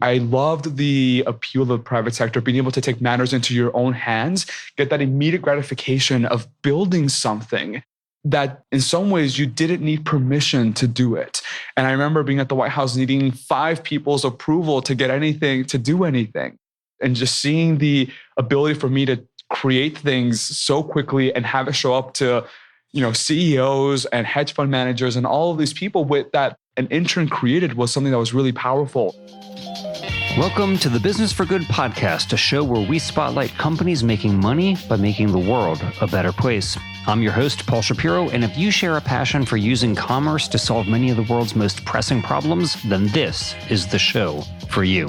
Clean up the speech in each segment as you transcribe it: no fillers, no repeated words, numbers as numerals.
I loved the appeal of the private sector, being able to take matters into your own hands, get that immediate gratification of building something that in some ways you didn't need permission to do it. And I remember being at the White House needing 5 people's approval to get anything, to do anything. And just seeing the ability for me to create things so quickly and have it show up to, CEOs and hedge fund managers and all of these people with that an intern created was something that was really powerful. Welcome to the Business for Good podcast, a show where we spotlight companies making money by making the world a better place. I'm your host, Paul Shapiro, and if you share a passion for using commerce to solve many of the world's most pressing problems, then this is the show for you.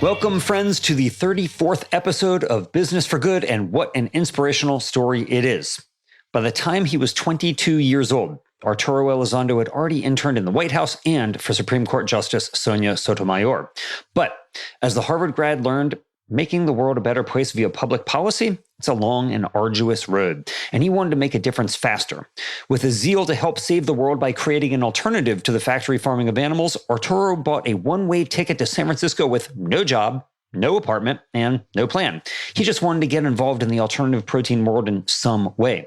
Welcome, friends, to the 34th episode of Business for Good, and what an inspirational story it is. By the time he was 22 years old, Arturo Elizondo had already interned in the White House and for Supreme Court Justice Sonia Sotomayor. But as the Harvard grad learned, making the world a better place via public policy, it's a long and arduous road, and he wanted to make a difference faster. With a zeal to help save the world by creating an alternative to the factory farming of animals, Arturo bought a one-way ticket to San Francisco with no job, no apartment, and no plan. He just wanted to get involved in the alternative protein world in some way.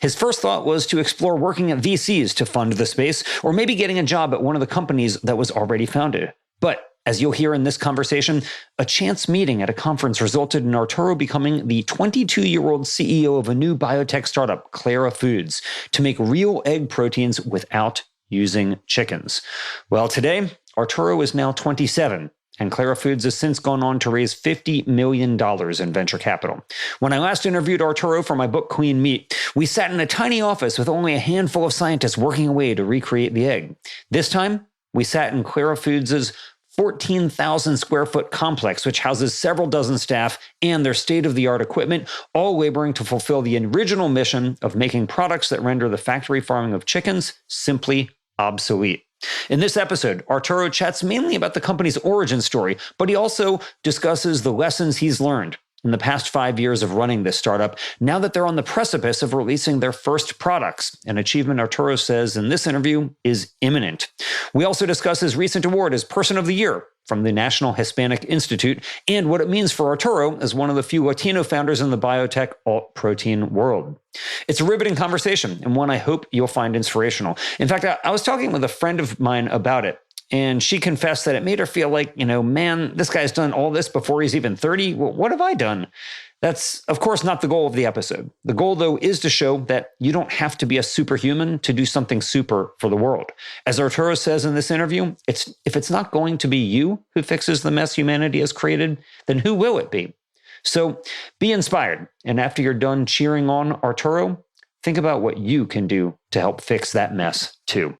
His first thought was to explore working at VCs to fund the space, or maybe getting a job at one of the companies that was already founded. But as you'll hear in this conversation, a chance meeting at a conference resulted in Arturo becoming the 22-year-old CEO of a new biotech startup, Clara Foods, to make real egg proteins without using chickens. Well, today, Arturo is now 27. And Clara Foods has since gone on to raise $50 million in venture capital. When I last interviewed Arturo for my book, Queen Meat, we sat in a tiny office with only a handful of scientists working away to recreate the egg. This time, we sat in Clara Foods' 14,000 square foot complex, which houses several dozen staff and their state-of-the-art equipment, all laboring to fulfill the original mission of making products that render the factory farming of chickens simply obsolete. In this episode, Arturo chats mainly about the company's origin story, but he also discusses the lessons he's learned in the past 5 years of running this startup, now that they're on the precipice of releasing their first products, an achievement Arturo says in this interview is imminent. We also discuss his recent award as Person of the Year from the National Hispanic Institute, and what it means for Arturo as one of the few Latino founders in the biotech alt-protein world. It's a riveting conversation, and one I hope you'll find inspirational. In fact, I was talking with a friend of mine about it, and she confessed that it made her feel like, man, this guy's done all this before he's even 30. Well, what have I done? That's, of course, not the goal of the episode. The goal, though, is to show that you don't have to be a superhuman to do something super for the world. As Arturo says in this interview, if it's not going to be you who fixes the mess humanity has created, then who will it be? So be inspired. And after you're done cheering on Arturo, think about what you can do to help fix that mess, too.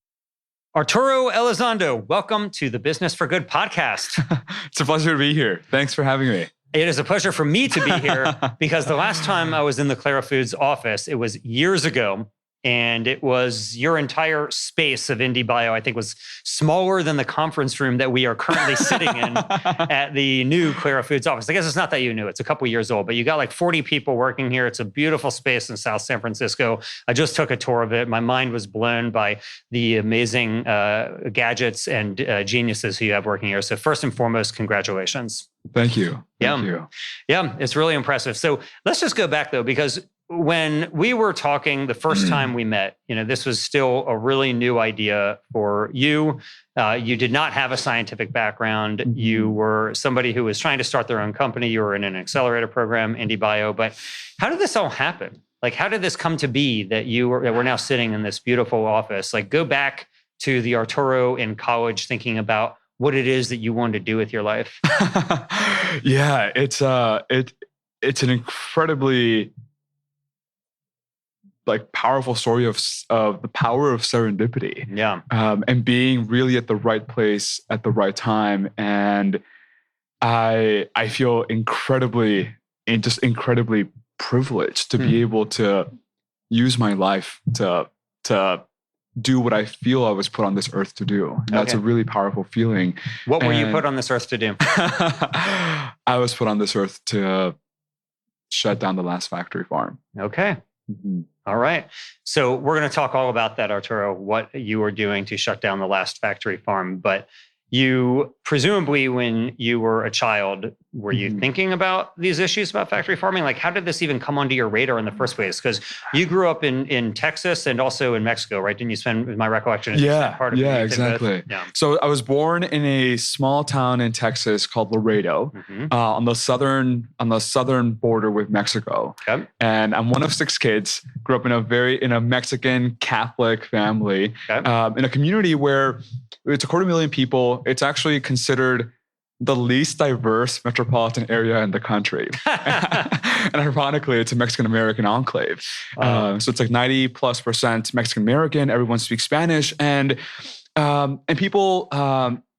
Arturo Elizondo, welcome to the Business for Good podcast. It's a pleasure to be here. Thanks for having me. It is a pleasure for me to be here because the last time I was in the Clara Foods office, it was years ago, and it was your entire space of IndieBio, I think, was smaller than the conference room that we are currently sitting in at the new Clara Foods office. I guess it's not that you knew. It's a couple years old, but you got like 40 people working here. It's a beautiful space in South San Francisco. I just took a tour of it. My mind was blown by the amazing gadgets and geniuses who you have working here. So first and foremost, congratulations. Thank you. Thank you. Yeah, it's really impressive. So let's just go back, though, because when we were talking the first time we met, this was still a really new idea for you. You did not have a scientific background. You were somebody who was trying to start their own company. You were in an accelerator program, IndieBio. But how did this all happen? Like, how did this come to be that we're now sitting in this beautiful office? Like, go back to the Arturo in college thinking about what it is that you wanted to do with your life. Yeah, it's an incredibly powerful story of the power of serendipity. Yeah. And being really at the right place at the right time. And I feel incredibly privileged to be able to use my life to do what I feel I was put on this earth to do. And that's a really powerful feeling. What were you put on this earth to do? I was put on this earth to shut down the last factory farm. Okay. Mm-hmm. All right. So we're going to talk all about that, Arturo, what you were doing to shut down the last factory farm. But You presumably, when you were a child, were you thinking about these issues about factory farming? Like, how did this even come onto your radar in the first place? Because you grew up in Texas and also in Mexico, right? Didn't you spend, my recollection, is you spent part of your youth in both? Exactly. Yeah. So I was born in a small town in Texas called Laredo, on the southern border with Mexico. Okay. And I'm one of 6 kids. Grew up in a Mexican Catholic family, in a community where it's a 250,000 people. It's actually considered the least diverse metropolitan area in the country. And ironically, it's a Mexican-American enclave. So it's like 90+% Mexican-American. Everyone speaks Spanish. And people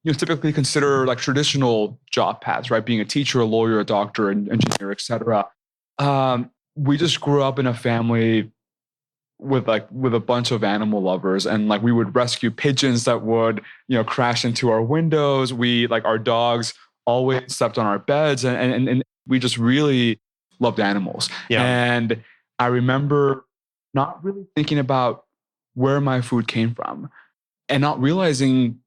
typically consider like traditional job paths, right? Being a teacher, a lawyer, a doctor, an engineer, et cetera. We just grew up in a family with a bunch of animal lovers, and like we would rescue pigeons that would crash into our windows. Our dogs always slept on our beds, and we just really loved animals. And I remember not really thinking about where my food came from and not realizing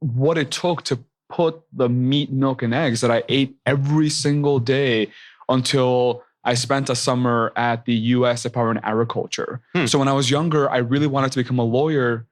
what it took to put the meat, milk, and eggs that I ate every single day until I spent a summer at the U.S. Department of Agriculture. So when I was younger, I really wanted to become a lawyer.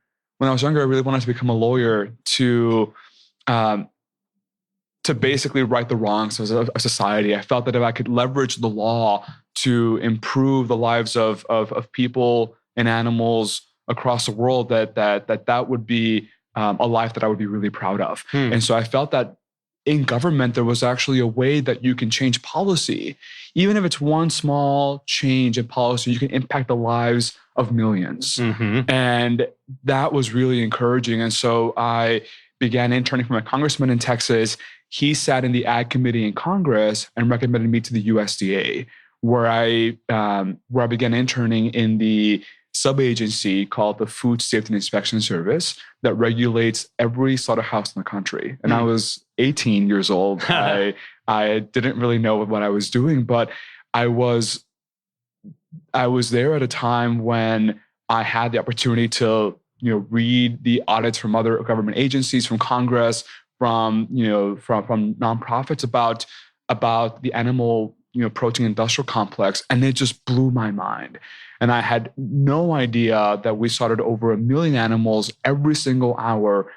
To basically right the wrongs of society. I felt that if I could leverage the law to improve the lives of people and animals across the world, that would be a life that I would be really proud of. And so I felt that in government, there was actually a way that you can change policy. Even if it's one small change in policy, you can impact the lives of millions. And that was really encouraging. And so I began interning from a congressman in Texas. He sat in the ag committee in Congress and recommended me to the USDA, where I began interning in the sub-agency called the Food Safety and Inspection Service that regulates every slaughterhouse in the country. And I was 18 years old. I didn't really know what I was doing, but I was there at a time when I had the opportunity to read the audits from other government agencies, from Congress, from nonprofits about the animal protein industrial complex, and it just blew my mind. And I had no idea that we slaughtered over 1 million animals every single hour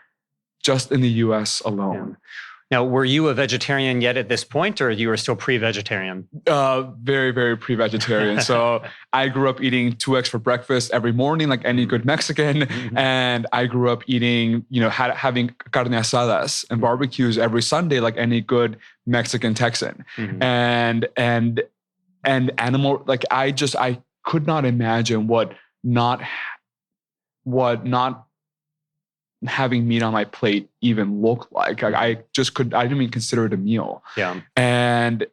just in the US alone. Now, were you a vegetarian yet at this point, or you were still pre-vegetarian? Very, very pre-vegetarian. So I grew up eating 2 eggs for breakfast every morning, like any good Mexican. And I grew up eating, having carne asadas and barbecues every Sunday, like any good Mexican Texan. And animal, like I could not imagine what not having meat on my plate even looked like. I didn't even consider it a meal. But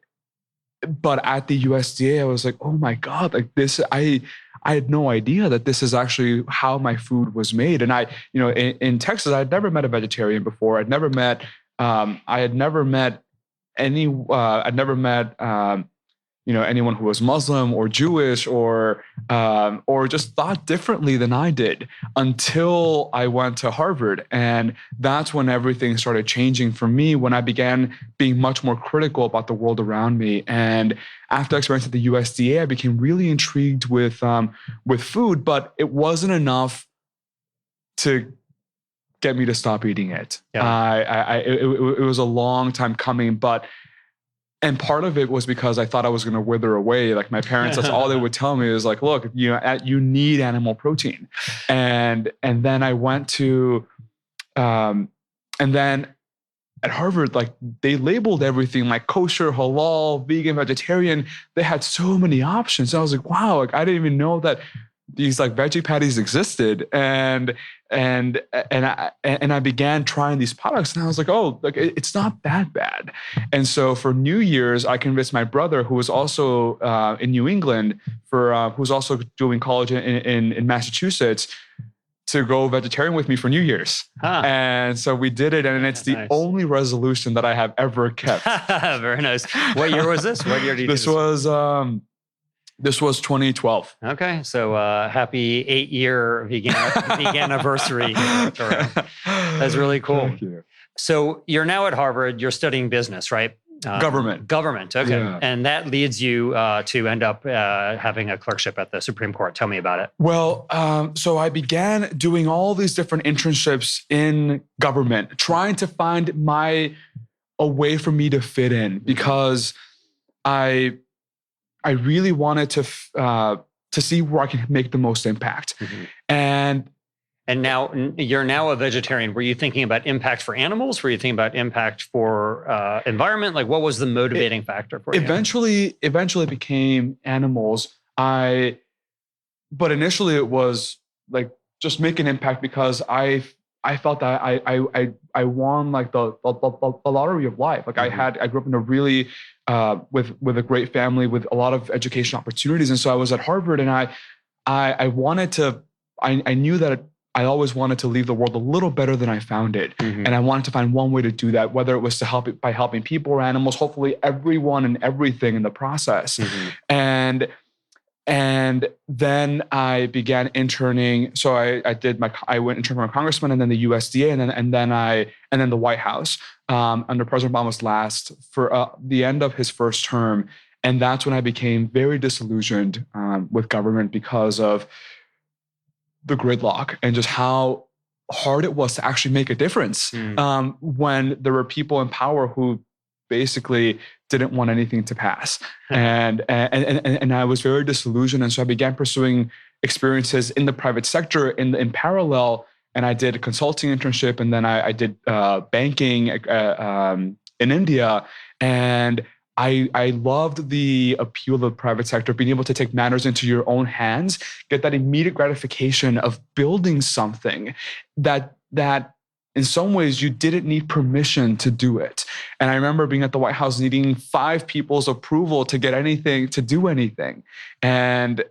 at the USDA, I was like, oh my God, like this, I had no idea that this is actually how my food was made. And in Texas, I'd never met a vegetarian before. I'd never met anyone who was Muslim or Jewish or just thought differently than I did, until I went to Harvard. And that's when everything started changing for me, when I began being much more critical about the world around me. And after experience at the USDA, I became really intrigued with food, but it wasn't enough to get me to stop eating it. It was a long time coming, and part of it was because I thought I was going to wither away. Like my parents, that's all they would tell me is like, look, you need animal protein. And then I went to, and then at Harvard, like they labeled everything like kosher, halal, vegan, vegetarian. They had so many options. I was like, wow, like I didn't even know that these like veggie patties existed. And I began trying these products, and I was like, oh, like it's not that bad. And so for New Year's, I convinced my brother, who was also in New England, who was also doing college in Massachusetts, to go vegetarian with me for New Year's. And so we did it, and it's the only resolution that I have ever kept. Very nice. What year was this? What year did you do this? This was 2012. Okay, so happy 8-year vegan anniversary. That's really cool. Thank you. So you're now at Harvard, you're studying business, right? Government. Government, okay. Yeah. And that leads you to end up having a clerkship at the Supreme Court. Tell me about it. Well, so I began doing all these different internships in government, trying to find a way for me to fit in, because I really wanted to see where I can make the most impact. And now you're now a vegetarian. Were you thinking about impact for animals? Were you thinking about impact for environment? Like, what was the motivating factor for you? Eventually it became animals. But initially it was like just make an impact, because I felt that I won like the lottery of life. Like I grew up in a really with a great family with a lot of education opportunities, and so I was at Harvard, and I wanted to. I knew that I always wanted to leave the world a little better than I found it. And I wanted to find one way to do that, whether it was to help it by helping people or animals, hopefully everyone and everything in the process. And then I began interning. So I went intern for a congressman, and then the USDA, and then the White House under President Obama's for the end of his first term. And that's when I became very disillusioned with government because of the gridlock and just how hard it was to actually make a difference when there were people in power who basically didn't want anything to pass. And I was very disillusioned. And so I began pursuing experiences in the private sector in parallel. And I did a consulting internship, and then I did banking in India. And I loved the appeal of the private sector, being able to take matters into your own hands, get that immediate gratification of building something that in some ways you didn't need permission to do it. And I remember being at the White House needing 5 people's approval to get anything, to do anything. And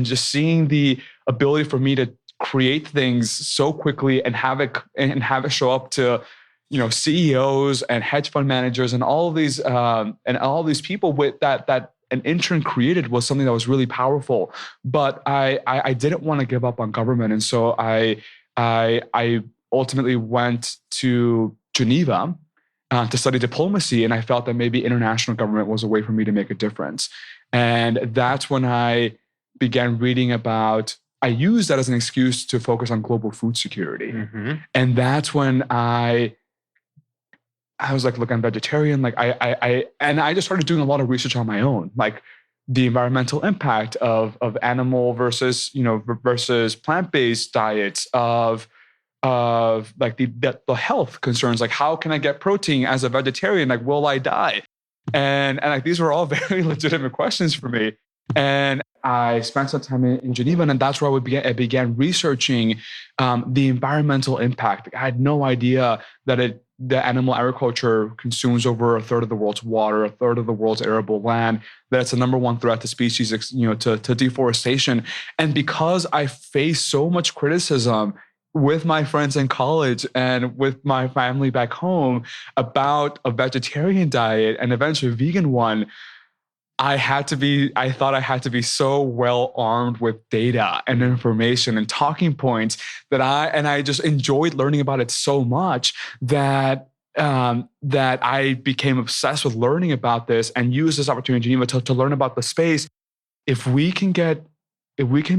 just seeing the ability for me to create things so quickly and have it show up to CEOs and hedge fund managers and all of these people with that an intern created was something that was really powerful. But I didn't want to give up on government, and so I ultimately went to Geneva to study diplomacy, and I felt that maybe international government was a way for me to make a difference. And that's when I began reading about. I used that as an excuse to focus on global food security, and that's when I was like, look, I'm vegetarian. Like I just started doing a lot of research on my own, like the environmental impact of animal versus plant-based diets, of like the health concerns, like how can I get protein as a vegetarian? Like, will I die? And like these were all very legitimate questions for me. And I spent some time in Geneva, and that's where I began researching the environmental impact. I had no idea that the animal agriculture consumes over 1/3 of the world's water, 1/3 of the world's arable land, that it's the number one threat to species, to deforestation. And because I faced so much criticism with my friends in college and with my family back home about a vegetarian diet and eventually a vegan one, I thought I had to be so well armed with data and information and talking points that I just enjoyed learning about it so much that I became obsessed with learning about this and used this opportunity in Geneva to learn about the space. If we can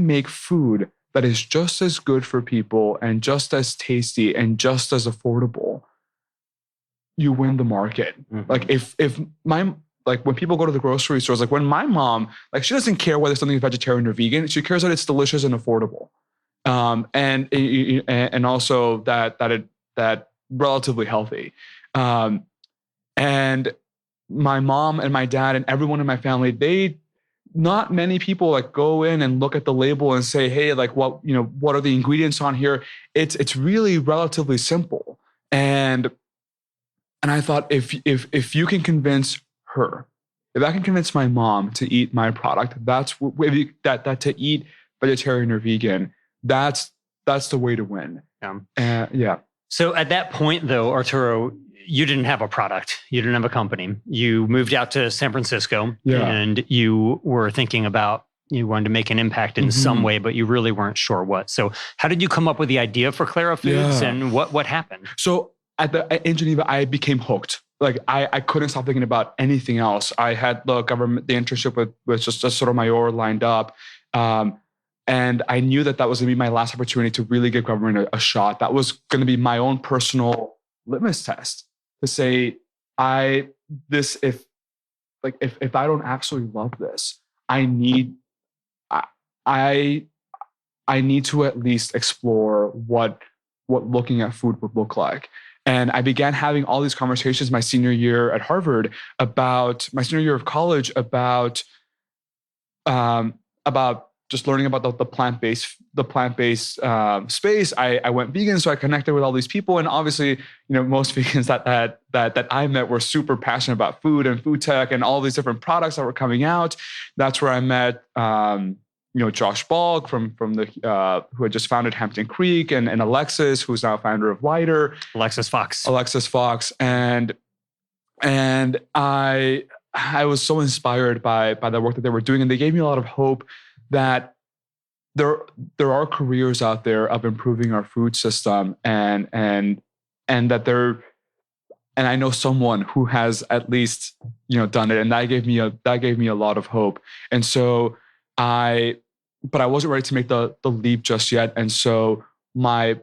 make food that is just as good for people and just as tasty and just as affordable, you win the market. Like when people go to the grocery stores, like when my mom, like she doesn't care whether something is vegetarian or vegan. She cares that it's delicious and affordable, and also that relatively healthy. And my mom and my dad and everyone in my family, not many people like go in and look at the label and say, hey, like what are the ingredients on here? It's really relatively simple. And I thought if you can convince her, if I can convince my mom to eat my product, that to eat vegetarian or vegan, that's the way to win. Yeah. So at that point, though, Arturo, you didn't have a product. You didn't have a company. You moved out to San Francisco, and you were thinking about you wanted to make an impact in some way, but you really weren't sure what. So how did you come up with the idea for Clara Foods, and what happened? So in Geneva, I became hooked. Like I couldn't stop thinking about anything else. I had the internship with just Sotomayor lined up. And I knew that was going to be my last opportunity to really give government a shot. That was going to be my own personal litmus test to say, if I don't actually love this, I need to at least explore what looking at food would look like. And I began having all these conversations my senior year at Harvard my senior year of college about just learning about the plant-based space. I went vegan, so I connected with all these people, and obviously, most vegans that I met were super passionate about food and food tech and all these different products that were coming out. That's where I met Josh Balk from the who had just founded Hampton Creek, and Alexis, who's now founder of Lighter. Alexis Fox, and I was so inspired by the work that they were doing, and they gave me a lot of hope that there are careers out there of improving our food system, and that and I know someone who has at least done it, and that gave me a lot of hope. And so but I wasn't ready to make the leap just yet. And so my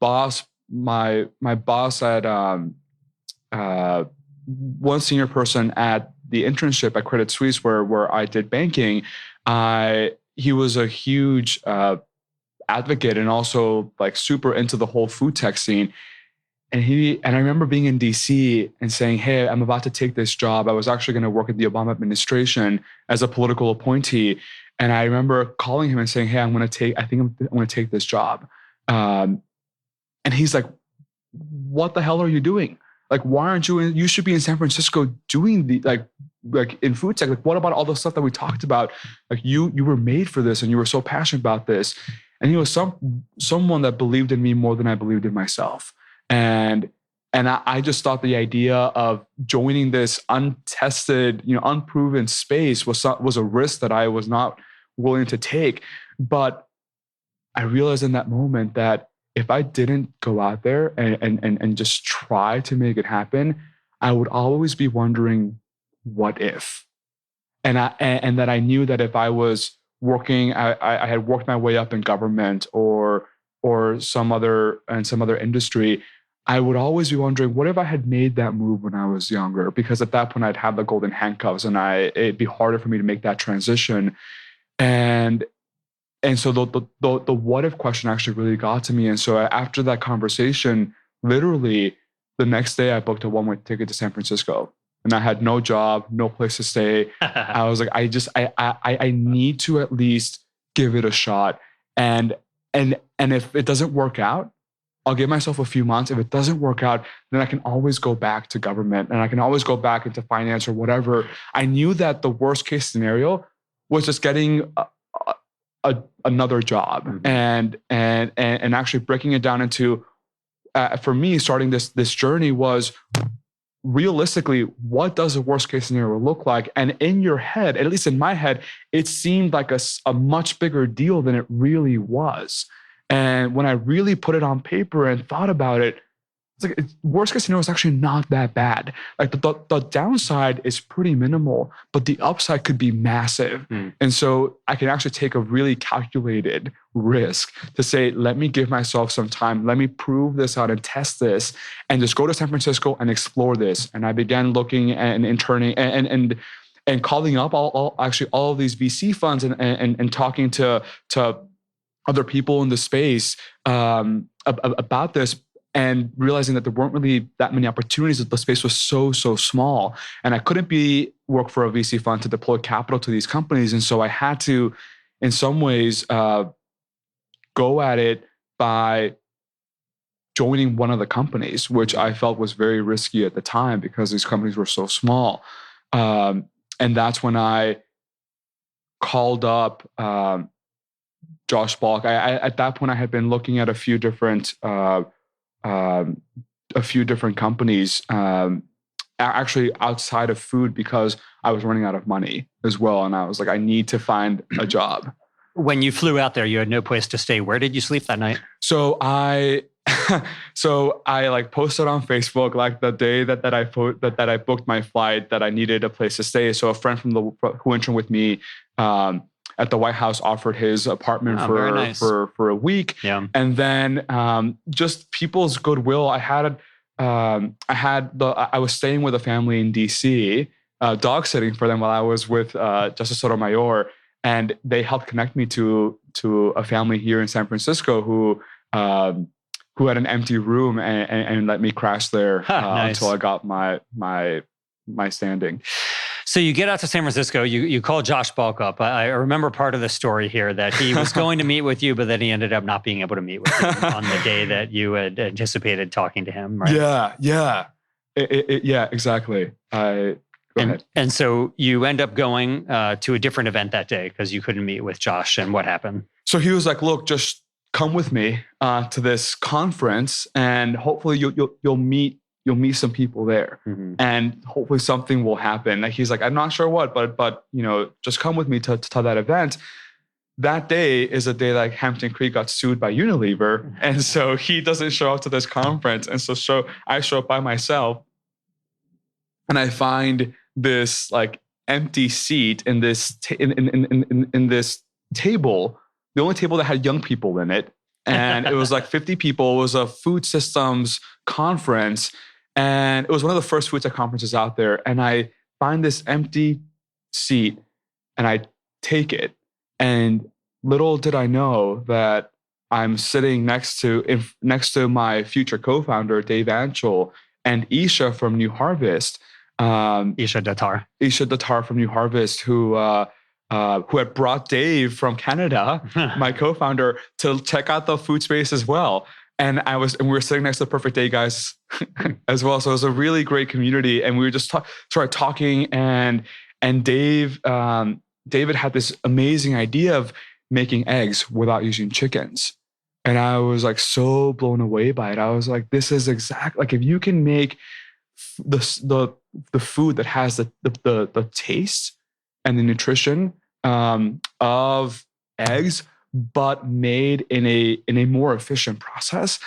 boss at one senior person at the internship at Credit Suisse where I did banking, he was a huge advocate and also like super into the whole food tech scene. And I remember being in DC and saying, "Hey, I'm about to take this job." I was actually going to work at the Obama administration as a political appointee. And I remember calling him and saying, "Hey, I'm going to take this job." And he's like, "What the hell are you doing? Like, why aren't you you should be in San Francisco doing like in food tech. Like, what about all the stuff that we talked about? Like you were made for this and you were so passionate about this." And he was someone that believed in me more than I believed in myself. And I just thought the idea of joining this untested, unproven space was a risk that I was not willing to take. But I realized in that moment that if I didn't go out there and just try to make it happen, I would always be wondering, what if? And that I knew that if I was working, I had worked my way up in government or some other industry, I would always be wondering, what if I had made that move when I was younger? Because at that point, I'd have the golden handcuffs, and it'd be harder for me to make that transition. And so the what if question actually really got to me. And so after that conversation, literally the next day, I booked a one-way ticket to San Francisco, and I had no job, no place to stay. I was like, I need to at least give it a shot. And if it doesn't work out, I'll give myself a few months. If it doesn't work out, then I can always go back to government, and I can always go back into finance or whatever. I knew that the worst case scenario was just getting another job, mm-hmm. and actually breaking it down into, for me, starting this journey was realistically, what does a worst case scenario look like? And in your head, at least in my head, it seemed like a much bigger deal than it really was. And when I really put it on paper and thought about it, it's like worst case scenario is actually not that bad. Like the downside is pretty minimal, but the upside could be massive. And so I can actually take a really calculated risk to say, let me give myself some time. Let me prove this out and test this, and just go to San Francisco and explore this. And I began looking and interning and calling up all of these VC funds and talking to other people in the space about this, and realizing that there weren't really that many opportunities, that the space was so small. And I couldn't work for a VC fund to deploy capital to these companies. And so I had to, in some ways, go at it by joining one of the companies, which I felt was very risky at the time because these companies were so small. And that's when I called up Josh Balk. At that point, I had been looking at a few different companies, actually outside of food, because I was running out of money as well. And I was like, I need to find a job. When you flew out there, you had no place to stay. Where did you sleep that night? So So I like posted on Facebook like the day that I booked my flight that I needed a place to stay. So a friend who interned with me at the White House offered his apartment very nice. for a week. Yeah. And then just people's goodwill. I was staying with a family in DC, dog sitting for them while I was with Justice Sotomayor, and they helped connect me to a family here in San Francisco who had an empty room and let me crash there Nice. until I got my standing. So you get out to San Francisco, you call Josh Balk up. I remember part of the story here that he was going to meet with you, but then he ended up not being able to meet with you on the day that you had anticipated talking to him, right? Yeah, exactly. Go ahead. And so you end up going to a different event that day because you couldn't meet with Josh. And what happened? So he was like, look, just come with me to this conference and hopefully you'll meet some people there, and hopefully something will happen. Like he's like, I'm not sure what, but just come with me to that event. That day is a day like Hampton Creek got sued by Unilever, and so he doesn't show up to this conference, and so I show up by myself, and I find this like empty seat in this in this table, the only table that had young people in it, and it was like 50 people. It was a food systems conference. And it was one of the first food tech conferences out there. And I find this empty seat and I take it. And little did I know that I'm sitting next to my future co-founder, Dave Anchel, and Isha from New Harvest. Isha Datar from New Harvest, who had brought Dave from Canada, my co-founder, to check out the food space as well. And we were sitting next to the Perfect Day guys as well. So it was a really great community. And we were just started talking, and David had this amazing idea of making eggs without using chickens. And I was like so blown away by it. I was like, this is exactly like if you can make the food that has the taste and the nutrition of eggs, but made in a more efficient process,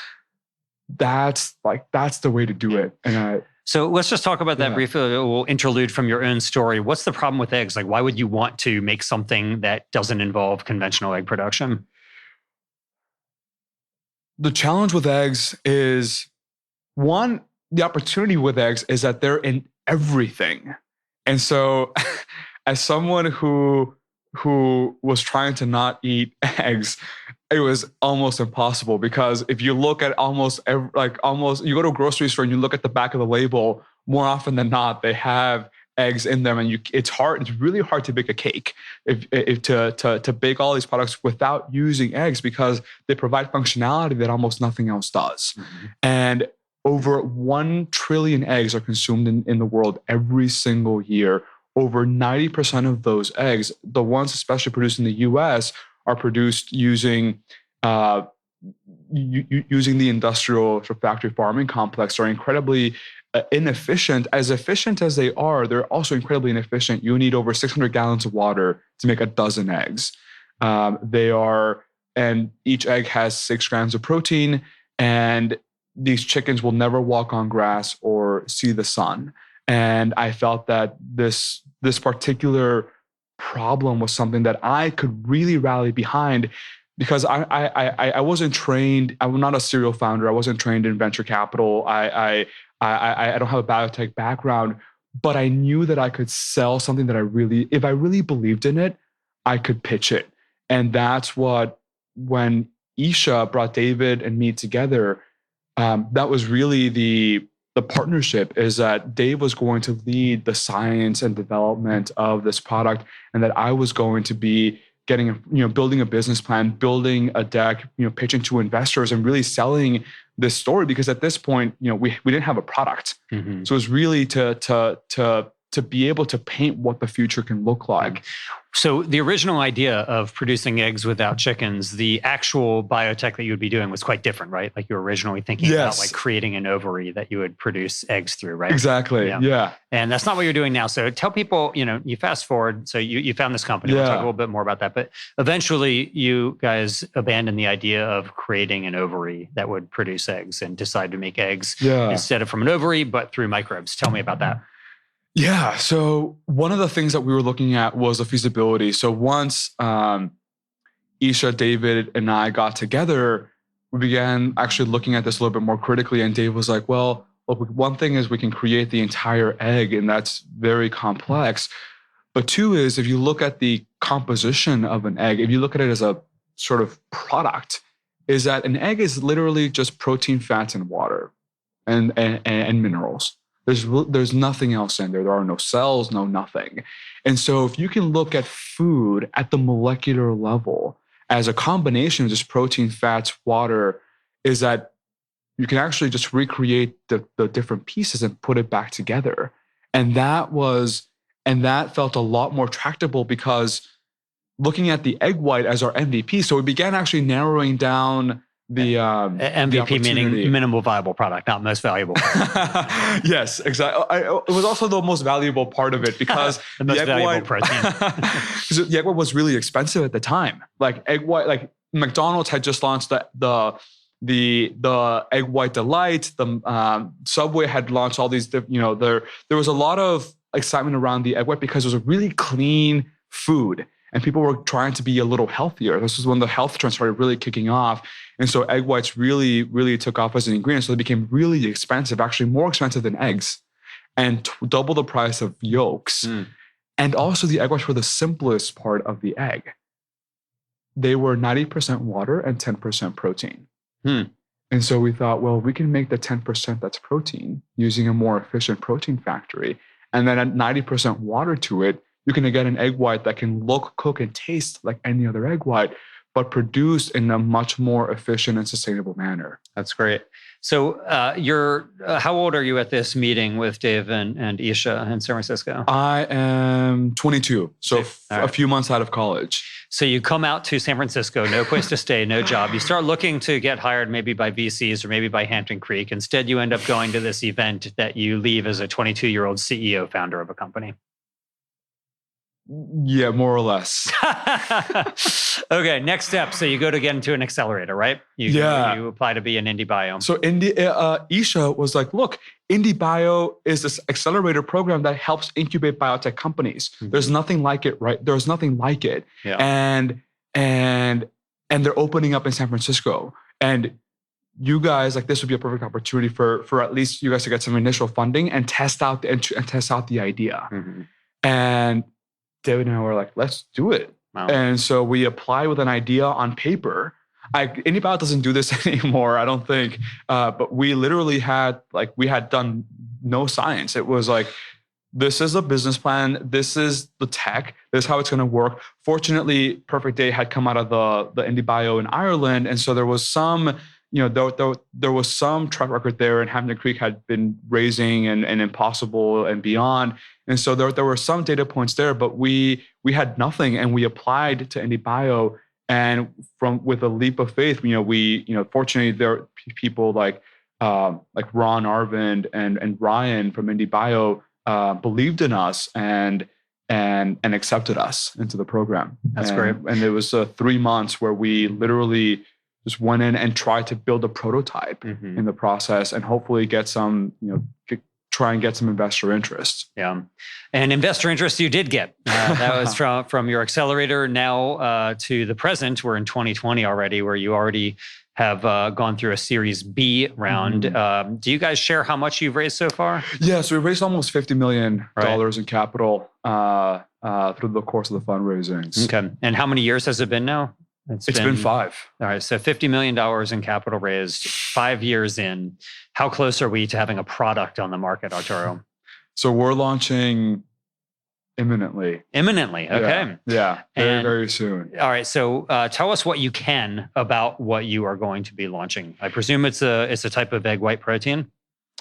that's the way to do it. And so let's just talk about that briefly. We'll interlude from your own story. What's the problem with eggs? Like, why would you want to make something that doesn't involve conventional egg production? The challenge with eggs is, one, the opportunity with eggs is that they're in everything. And so as someone who was trying to not eat eggs, it was almost impossible, because if you look at you go to a grocery store and you look at the back of the label, more often than not, they have eggs in them, and it's really hard to bake a cake to bake all these products without using eggs, because they provide functionality that almost nothing else does. And over 1 trillion eggs are consumed in the world every single year. Over 90% of those eggs, the ones especially produced in the US, are produced using the industrial factory farming complex, are incredibly inefficient. As efficient as they are, they're also incredibly inefficient. You need over 600 gallons of water to make a dozen eggs. And each egg has 6 grams of protein, and these chickens will never walk on grass or see the sun. And I felt that this particular problem was something that I could really rally behind, because I wasn't trained. I'm not a serial founder. I wasn't trained in venture capital. I don't have a biotech background, but I knew that I could sell something that if I really believed in it, I could pitch it. And that's when Isha brought David and me together, that was really the partnership, is that Dave was going to lead the science and development of this product, and that I was going to be building a business plan, building a deck, pitching to investors, and really selling this story. Because at this point, we didn't have a product. So it was really to to be able to paint what the future can look like. So the original idea of producing eggs without chickens, the actual biotech that you would be doing was quite different, right? Like you were originally thinking about like creating an ovary that you would produce eggs through, right? Exactly. Yeah. And that's not what you're doing now. So tell people, you fast forward. So you found this company. We'll talk a little bit more about that. But eventually you guys abandoned the idea of creating an ovary that would produce eggs and decided to make eggs instead of from an ovary, but through microbes. Tell me about that. Yeah. So one of the things that we were looking at was the feasibility. So once Isha, David, and I got together, we began actually looking at this a little bit more critically. And Dave was like, well, look, one thing is we can create the entire egg, and that's very complex. But two is if you look at the composition of an egg, if you look at it as a sort of product, is that an egg is literally just protein, fats, and water and minerals. There's nothing else in there. There are no cells, no nothing. And so if you can look at food at the molecular level as a combination of just protein, fats, water, is that you can actually just recreate the different pieces and put it back together. And that felt a lot more tractable because looking at the egg white as our MVP, so we began actually narrowing down the MVP meaning minimal viable product, not most valuable. Yes, exactly. It was also the most valuable part of it because the most valuable protein. Because the egg white was really expensive at the time. Like egg white, like McDonald's had just launched the egg white delight. The Subway had launched all these. There was a lot of excitement around the egg white because it was a really clean food. And people were trying to be a little healthier. This was when the health trend started really kicking off. And so egg whites really, really took off as an ingredient. So they became really expensive, actually more expensive than eggs, and double the price of yolks. And also the egg whites were the simplest part of the egg. They were 90% water and 10% protein. And so we thought, well, we can make the 10% that's protein using a more efficient protein factory. And then add 90% water to it. You can get an egg white that can look, cook, and taste like any other egg white, but produced in a much more efficient and sustainable manner. That's great. So how old are you at this meeting with Dave and Isha in San Francisco? I am 22, so a few months out of college. So you come out to San Francisco, no place to stay, no job. You start looking to get hired maybe by VCs or maybe by Hampton Creek. Instead, you end up going to this event that you leave as a 22-year-old CEO founder of a company. Yeah, more or less. Okay, next step. So you go to get into an accelerator, right? You apply to be an IndieBio. So Isha was like, look, IndieBio is this accelerator program that helps incubate biotech companies. There's nothing like it, right? There's nothing like it. Yeah. And they're opening up in San Francisco. And you guys, like, this would be a perfect opportunity for at least you guys to get some initial funding and test out the idea. And David and I were like, let's do it. Wow. And so we applied with an idea on paper. IndieBio doesn't do this anymore, I don't think. But we literally had done no science. It was like, this is a business plan. This is the tech. This is how it's going to work. Fortunately, Perfect Day had come out of the IndieBio in Ireland. And so there was some, there was some track record there, and Hampton Creek had been raising and Impossible and beyond. And so there were some data points there, but we had nothing, and we applied to IndieBio. And with a leap of faith, fortunately there are people like Ron Arvind and Ryan from IndieBio believed in us and accepted us into the program. That's great. And it was 3 months where we literally just went in and tried to build a prototype in the process, and hopefully get some, try and get some investor interest. Yeah. And investor interest you did get. That was from your accelerator now to the present. We're in 2020 already, where you already have gone through a Series B round. Do you guys share how much you've raised so far? Yeah, so we raised almost $50 million in capital through the course of the fundraisings. Okay. And how many years has it been now? It's been 5. All right. So $50 million in capital raised, 5 years in. How close are we to having a product on the market, Arturo? So we're launching imminently. Imminently. Okay. Yeah. Very soon. All right. So tell us what you can about what you are going to be launching. I presume it's a type of egg white protein.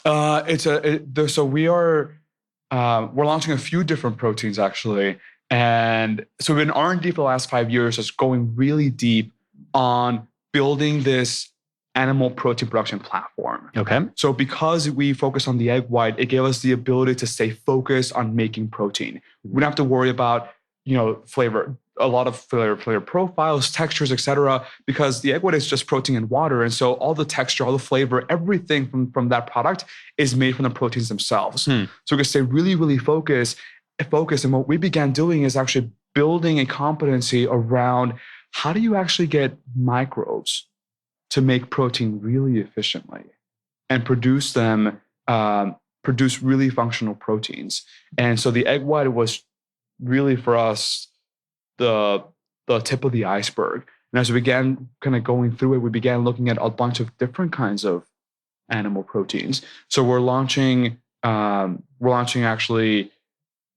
So we are we're launching a few different proteins actually. And so we've been R&D for the last 5 years, just going really deep on building this animal protein production platform. Okay. So because we focus on the egg white, it gave us the ability to stay focused on making protein. We don't have to worry about, flavor, a lot of flavor profiles, textures, etc., because the egg white is just protein and water. And so all the texture, all the flavor, everything from that product is made from the proteins themselves. So we can stay really, really focused. And what we began doing is actually building a competency around how do you actually get microbes to make protein really efficiently and produce really functional proteins. And so the egg white was really for us the tip of the iceberg. And as we began kind of going through it, we began looking at a bunch of different kinds of animal proteins. So we're launching actually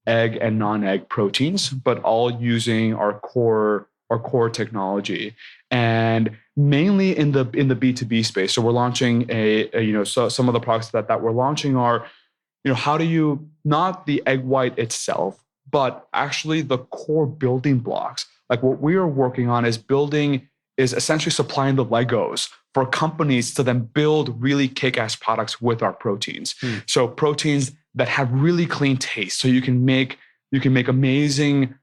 egg and non-egg proteins, but all using our core technology, and mainly in the B2B space. So we're launching so some of the products that we're launching are, how do you, not the egg white itself, but actually the core building blocks. Like what we are working on is essentially supplying the Legos for companies to then build really kick-ass products with our proteins. So proteins that have really clean taste. So you can make amazing,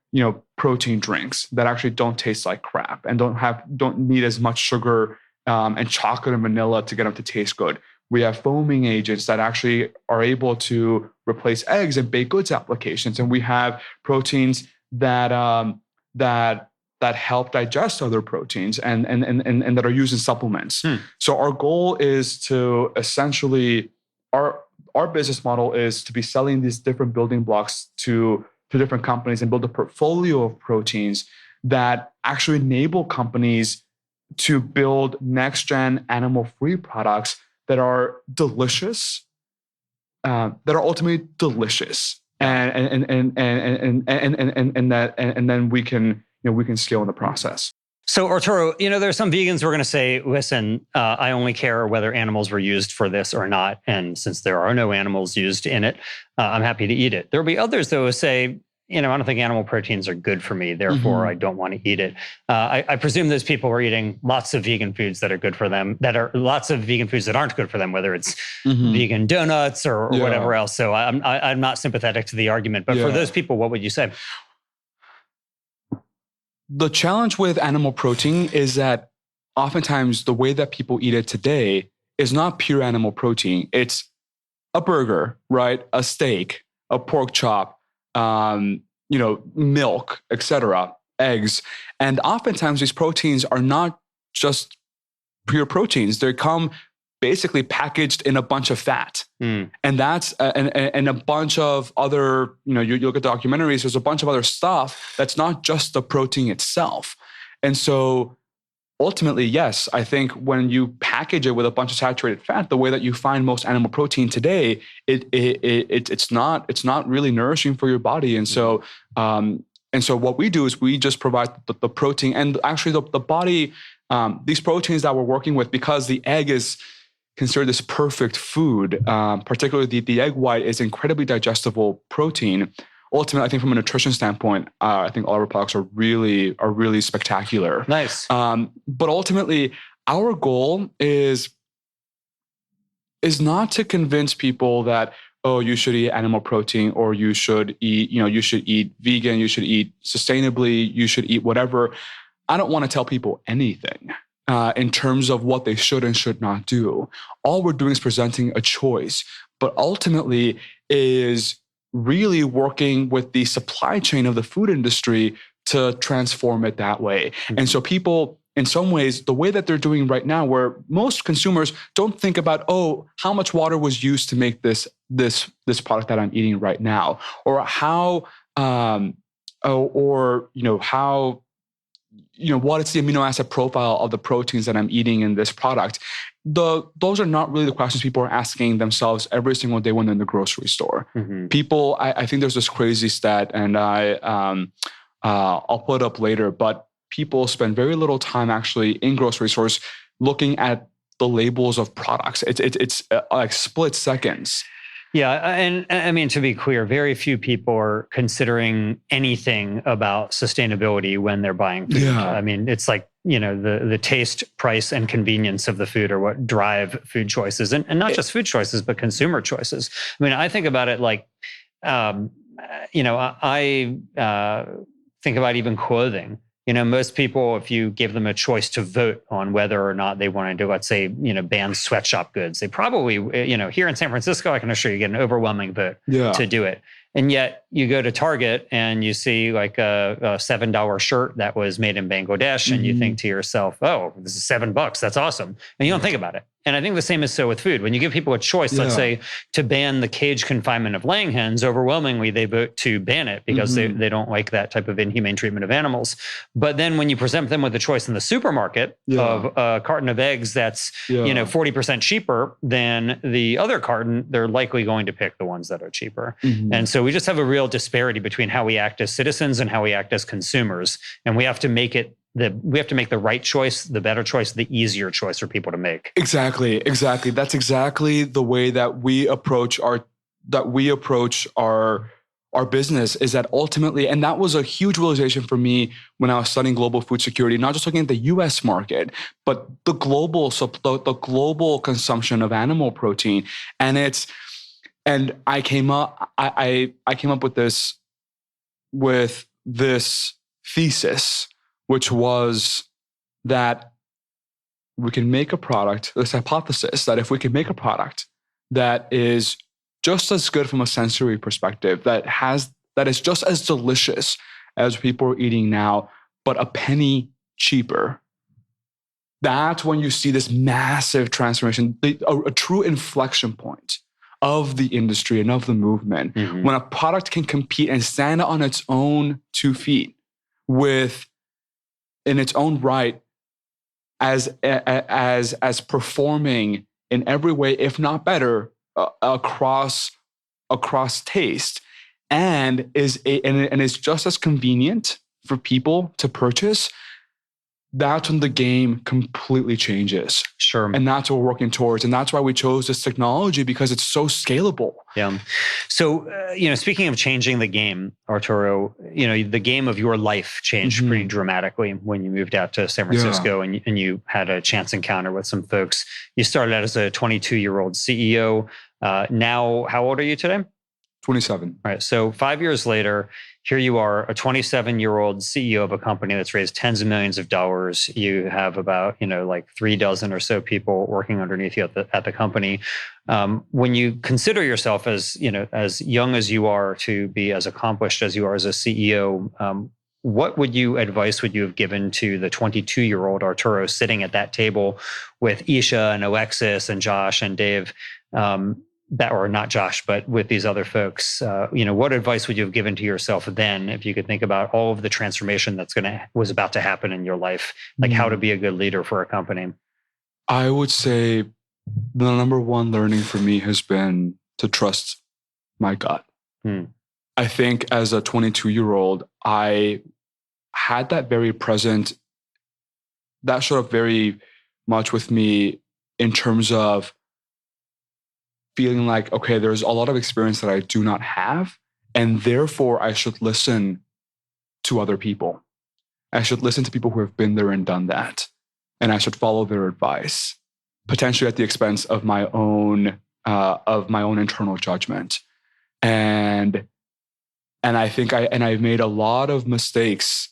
protein drinks that actually don't taste like crap and don't need as much sugar and chocolate and vanilla to get them to taste good. We have foaming agents that actually are able to replace eggs in baked goods applications, and we have proteins that help digest other proteins and that are used in supplements. So our goal is to essentially our business model is to be selling these different building blocks to different companies and build a portfolio of proteins that actually enable companies to build next-gen animal-free products that are delicious, that are ultimately delicious, and then we can scale in the process. So Arturo, there's some vegans who are going to say, listen, I only care whether animals were used for this or not. And since there are no animals used in it, I'm happy to eat it. There'll be others, though, who say, I don't think animal proteins are good for me. Therefore, I don't want to eat it. I presume those people are eating lots of vegan foods that are good for them, that are lots of vegan foods that aren't good for them, whether it's vegan donuts or whatever else. So I'm not sympathetic to the argument. But for those people, what would you say? The challenge with animal protein is that oftentimes the way that people eat it today is not pure animal protein. It's a burger, right? A steak, a pork chop, milk, etc., eggs. And oftentimes these proteins are not just pure proteins. They come basically packaged in a bunch of fat. And that's and a bunch of other, you look at documentaries, there's a bunch of other stuff that's not just the protein itself. And so ultimately, yes, I think when you package it with a bunch of saturated fat, the way that you find most animal protein today, it's not really nourishing for your body. And so what we do is we just provide the protein, and actually the body, these proteins that we're working with, because the egg is considered this perfect food, particularly the egg white is incredibly digestible protein. Ultimately, I think from a nutrition standpoint, I think all of our products are really spectacular. Nice. But ultimately, our goal is not to convince people that, oh, you should eat animal protein, or you should eat vegan, you should eat sustainably, you should eat whatever. I don't want to tell people anything in terms of what they should and should not do. All we're doing is presenting a choice, but ultimately is really working with the supply chain of the food industry to transform it that way. And so people, in some ways, the way that they're doing right now, where most consumers don't think about, oh, how much water was used to make this product that I'm eating right now, or how, what is the amino acid profile of the proteins that I'm eating in this product? Those are not really the questions people are asking themselves every single day when they're in the grocery store. People, I think there's this crazy stat, and I'll put it up later, but people spend very little time actually in grocery stores looking at the labels of products. It's like split seconds. Yeah. And I mean, to be clear, very few people are considering anything about sustainability when they're buying food. Yeah. I mean, it's like, the taste, price, and convenience of the food are what drive food choices, and not just food choices, but consumer choices. I mean, I think about it like, I think about even clothing. Most people, if you give them a choice to vote on whether or not they want to do, let's say, ban sweatshop goods, they probably, here in San Francisco, I can assure you get an overwhelming vote to do it. And yet you go to Target and you see like a $7 shirt that was made in Bangladesh, and you think to yourself, oh, this is $7. That's awesome. And you don't think about it. And I think the same is so with food. When you give people a choice, let's say, to ban the cage confinement of laying hens, overwhelmingly they vote to ban it because they don't like that type of inhumane treatment of animals. But then when you present them with a choice in the supermarket of a carton of eggs that's 40% cheaper than the other carton, they're likely going to pick the ones that are cheaper. And so we just have a real disparity between how we act as citizens and how we act as consumers. And we have to make the right choice, the better choice, the easier choice for people to make. Exactly. That's exactly the way that we approach our business, is that ultimately, and that was a huge realization for me when I was studying global food security, not just looking at the US market, but the global consumption of animal protein. And I came up with this thesis, which was that we can make a product, this hypothesis that if we can make a product that is just as good from a sensory perspective, that is just as delicious as people are eating now, but a penny cheaper, that's when you see this massive transformation, a true inflection point of the industry and of the movement. When a product can compete and stand on its own 2 feet in its own right, as performing in every way, if not better, across taste, and is just as convenient for people to purchase, that's when the game completely changes. Sure. And that's what we're working towards. And that's why we chose this technology, because it's so scalable. Yeah. So, speaking of changing the game, Arturo, the game of your life changed pretty dramatically when you moved out to San Francisco and you had a chance encounter with some folks. You started out as a 22-year-old CEO. Now, how old are you today? 27. All right. So 5 years later, here you are, a 27-year-old CEO of a company that's raised tens of millions of dollars. You have about, like 3 dozen or so people working underneath you at the company. When you consider yourself as, as young as you are to be as accomplished as you are as a CEO, what advice would you have given to the 22-year-old Arturo sitting at that table with Isha and Alexis and Josh and Dave? Or not Josh, but with these other folks, what advice would you have given to yourself then, if you could think about all of the transformation was about to happen in your life, like how to be a good leader for a company? I would say the number one learning for me has been to trust my gut. I think as a 22-year-old, I had that very present, that showed up very much with me in terms of feeling like, okay, there's a lot of experience that I do not have, and therefore I should listen to other people. I should listen to people who have been there and done that, and I should follow their advice, potentially at the expense of my own internal judgment. And I think I've made a lot of mistakes,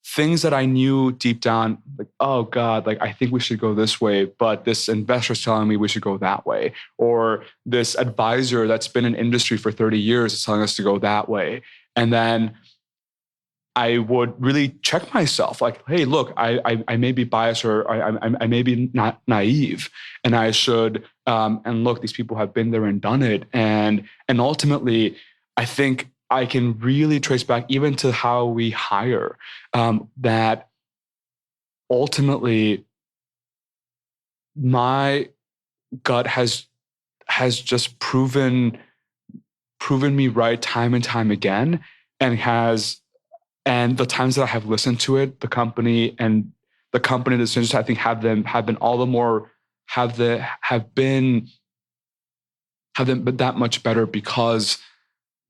things that I knew deep down, like, oh God, like I think we should go this way, but this investor's telling me we should go that way. Or this advisor that's been in industry for 30 years is telling us to go that way. And then I would really check myself, like, hey, look, I may be biased, or I may be not naive, and I should, and look, these people have been there and done it. And ultimately, I think I can really trace back even to how we hire, that ultimately my gut has just proven me right time and time again, and the times that I have listened to it, the company decisions, I think have been have them been that much better because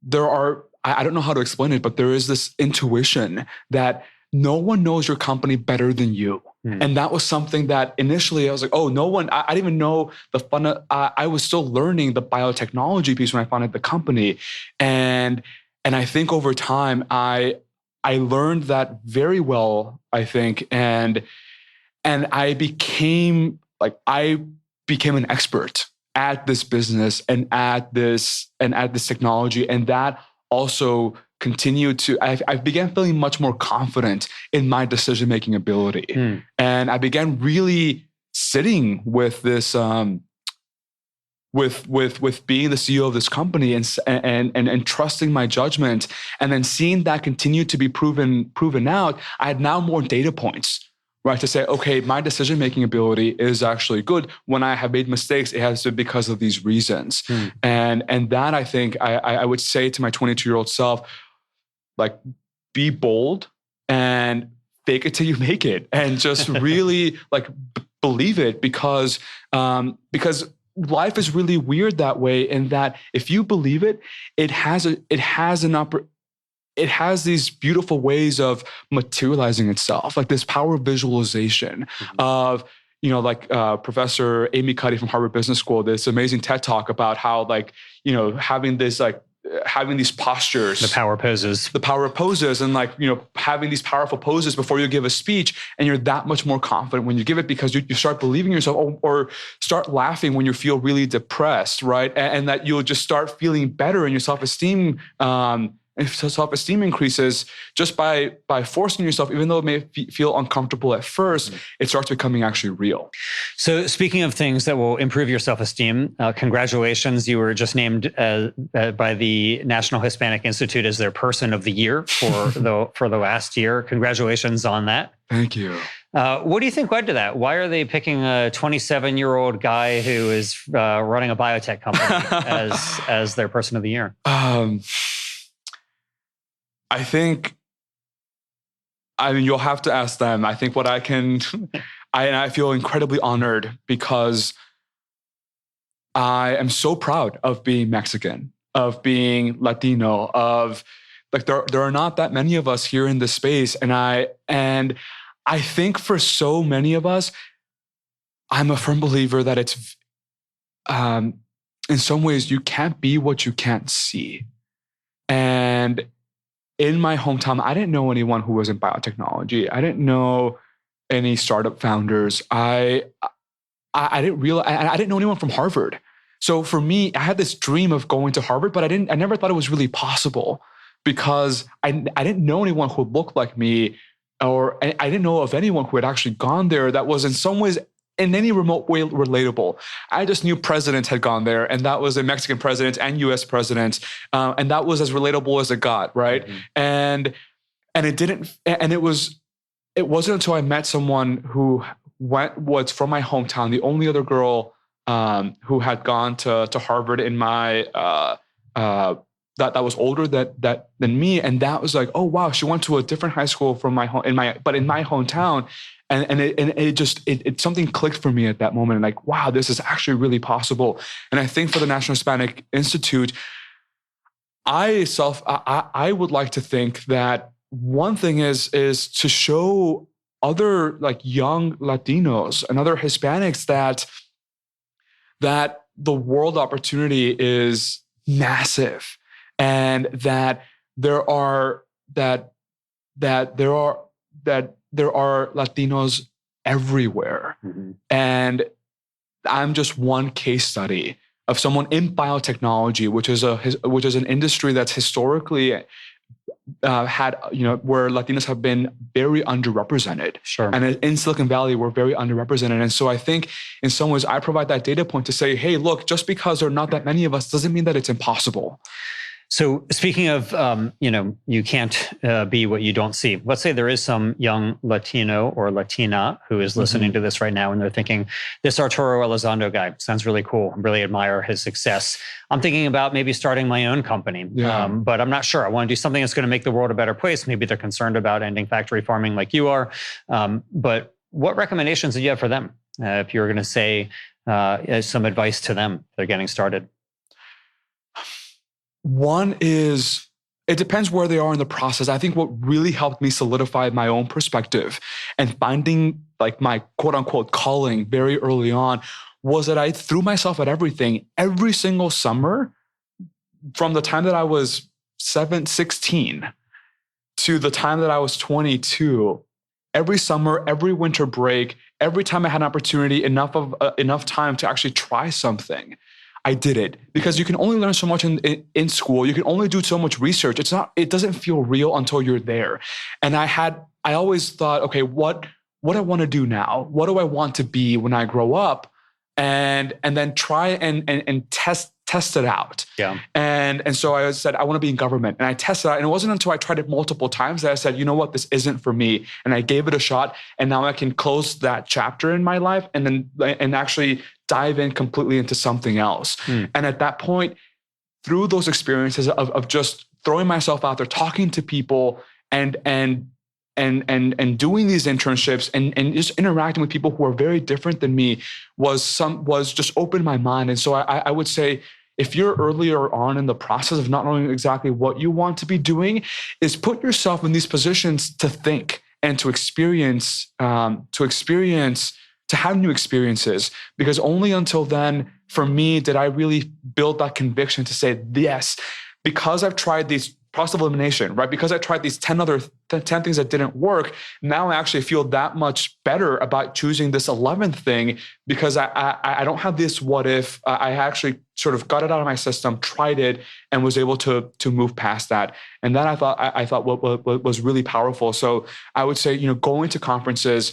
there are, I don't know how to explain it, but there is this intuition that no one knows your company better than you. And that was something that initially I was like, oh, no one, I didn't even know the fun. I was still learning the biotechnology piece when I founded the company. And I think over time, I learned that very well, I think. And I became an expert at this business and at this technology. And that also continued to, I began feeling much more confident in my decision-making ability. And I began really sitting with this, with being the CEO of this company and trusting my judgment, and then seeing that continue to be proven out. I had now more data points, right, to say, okay, my decision-making ability is actually good. When I have made mistakes, it has been because of these reasons. And that, I think, I would say to my 22-year-old self, like, be bold and fake it till you make it, and just really believe it, because life is really weird that way. In that, if you believe it, it has these beautiful ways of materializing itself, like this power of visualization of, Professor Amy Cuddy from Harvard Business School, this amazing TED Talk about how, having these postures, the power of poses, and having these powerful poses before you give a speech, and you're that much more confident when you give it, because you start believing in yourself, or start laughing when you feel really depressed, right? And that you'll just start feeling better, and your self-esteem increases just by forcing yourself, even though it may feel uncomfortable at first. It starts becoming actually real. So speaking of things that will improve your self-esteem, congratulations. You were just named by the National Hispanic Institute as their Person of the Year for the last year. Congratulations on that. Thank you. What do you think led to that? Why are they picking a 27-year-old guy who is running a biotech company as their Person of the Year? I think, you'll have to ask them. I think what I can, I feel incredibly honored, because I am so proud of being Mexican, of being Latino, of there are not that many of us here in this space. And I think for so many of us, I'm a firm believer that it's, in some ways, you can't be what you can't see. And in my hometown, I didn't know anyone who was in biotechnology. I didn't know any startup founders. I didn't realize, I didn't know anyone from Harvard. So for me, I had this dream of going to Harvard, but I never thought it was really possible, because I didn't know anyone who looked like me, or I didn't know of anyone who had actually gone there that was in some ways, in any remote way, relatable. I just knew presidents had gone there, and that was a Mexican president and U.S. president, and that was as relatable as it got, right? And it wasn't until I met someone who was from my hometown, the only other girl who had gone to Harvard in my that was older than me, and that was like, oh wow, she went to a different high school from in my hometown. And it something clicked for me at that moment. And like, wow, this is actually really possible. And I think for the National Hispanic Institute, I would like to think that one thing is to show other young Latinos and other Hispanics that the world opportunity is massive, and that there are Latinos everywhere. And I'm just one case study of someone in biotechnology, which is an industry that's historically had, where Latinos have been very underrepresented. Sure. And in Silicon Valley, we're very underrepresented. And so I think in some ways I provide that data point to say, hey, look, just because there are not that many of us doesn't mean that it's impossible. So speaking of, you can't be what you don't see. Let's say there is some young Latino or Latina who is listening to this right now, and they're thinking, this Arturo Elizondo guy sounds really cool. I really admire his success. I'm thinking about maybe starting my own company, but I'm not sure. I want to do something that's going to make the world a better place. Maybe they're concerned about ending factory farming like you are. But what recommendations do you have for them if you're going to say some advice to them? They're getting started. One is, it depends where they are in the process. I think what really helped me solidify my own perspective and finding like my quote unquote calling very early on was that I threw myself at everything every single summer from the time that I was 16 to the time that I was 22. Every summer, every winter break, every time I had an opportunity, enough time to actually try something, I did it. Because you can only learn so much in school. You can only do so much research. It doesn't feel real until you're there. And I always thought, okay, what I want to do now? What do I want to be when I grow up? And then try and test it out. Yeah. And so I said, I want to be in government. And I tested it out. And it wasn't until I tried it multiple times that I said, you know what, this isn't for me. And I gave it a shot. And now I can close that chapter in my life and actually dive in completely into something else. And at that point, through those experiences of just throwing myself out there, talking to people and doing these internships and just interacting with people who are very different than me was just opened my mind. And so I would say, if you're earlier on in the process of not knowing exactly what you want to be doing, is put yourself in these positions to think and to experience, to have new experiences. Because only until then, for me, did I really build that conviction to say, yes, because I've tried these process of elimination, right? Because I tried these 10 things that didn't work. Now I actually feel that much better about choosing this 11th thing because I don't have this what if. I actually sort of got it out of my system, tried it, and was able to move past that. And that I thought what was really powerful. So I would say, going to conferences,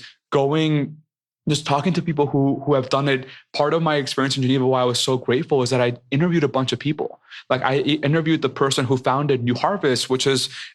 just talking to people who have done it. Part of my experience in Geneva, why I was so grateful, is that I interviewed a bunch of people. Like I interviewed the person who founded New Harvest,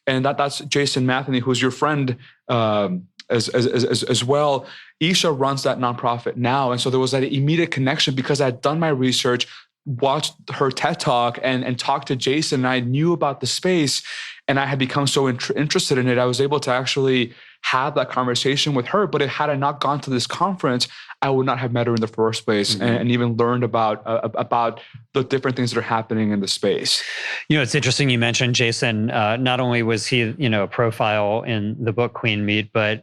that's Jason Matheny, who's your friend as well. Isha runs that nonprofit now. And so there was that immediate connection because I'd done my research, watched her TED Talk and talked to Jason, and I knew about the space and I had become so interested in it. I was able to actually have that conversation with her. But had I not gone to this conference, I would not have met her in the first place and even learned about the different things that are happening in the space. It's interesting you mentioned Jason. Not only was he, a profile in the book Queen Meat, but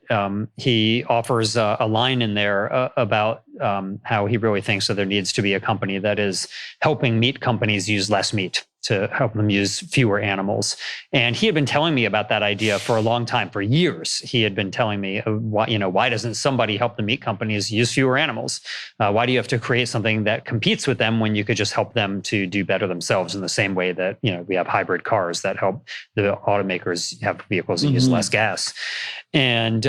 he offers a line in there about how he really thinks that there needs to be a company that is helping meat companies use less meat to help them use fewer animals. And he had been telling me about that idea for a long time, for years. He had been telling me, why doesn't somebody help the meat companies use fewer animals? Why do you have to create something that competes with them when you could just help them to do better themselves in the same way that, we have hybrid cars that help the automakers have vehicles that use less gas. And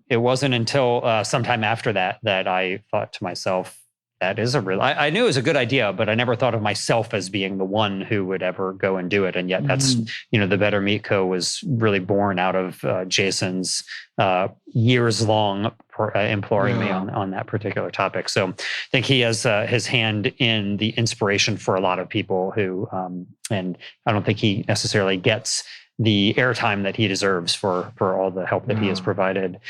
it wasn't until sometime after that I thought to myself, that is I knew it was a good idea, but I never thought of myself as being the one who would ever go and do it. And yet that's, the Better Meat Co. was really born out of Jason's years long imploring me on that particular topic. So I think he has his hand in the inspiration for a lot of people who, and I don't think he necessarily gets the airtime that he deserves for all the help that he has provided.